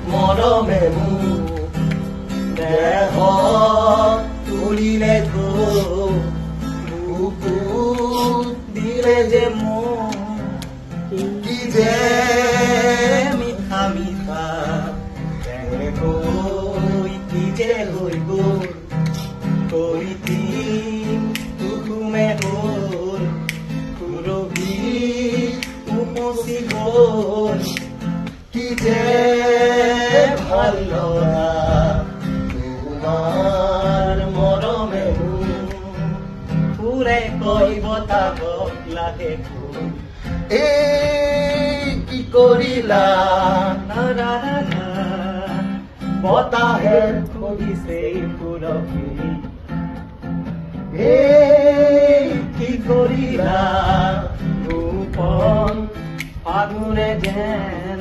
মৰমে দেহ তুলিলে দিলে যে কি যে মিঠা মিঠা কি যে হৈ গ'ল কৈতি তুমে হ'ল সুৰভি উপচি গ'ল কি যে ভাল লগা তোমাৰ মৰমে ফুৰে কৈ বতাহ লাহে এই কি কৰিলা বতাহে কৰিছে সুৰভি এই কি কৰিলা ৰূপন ফাগুনে যেন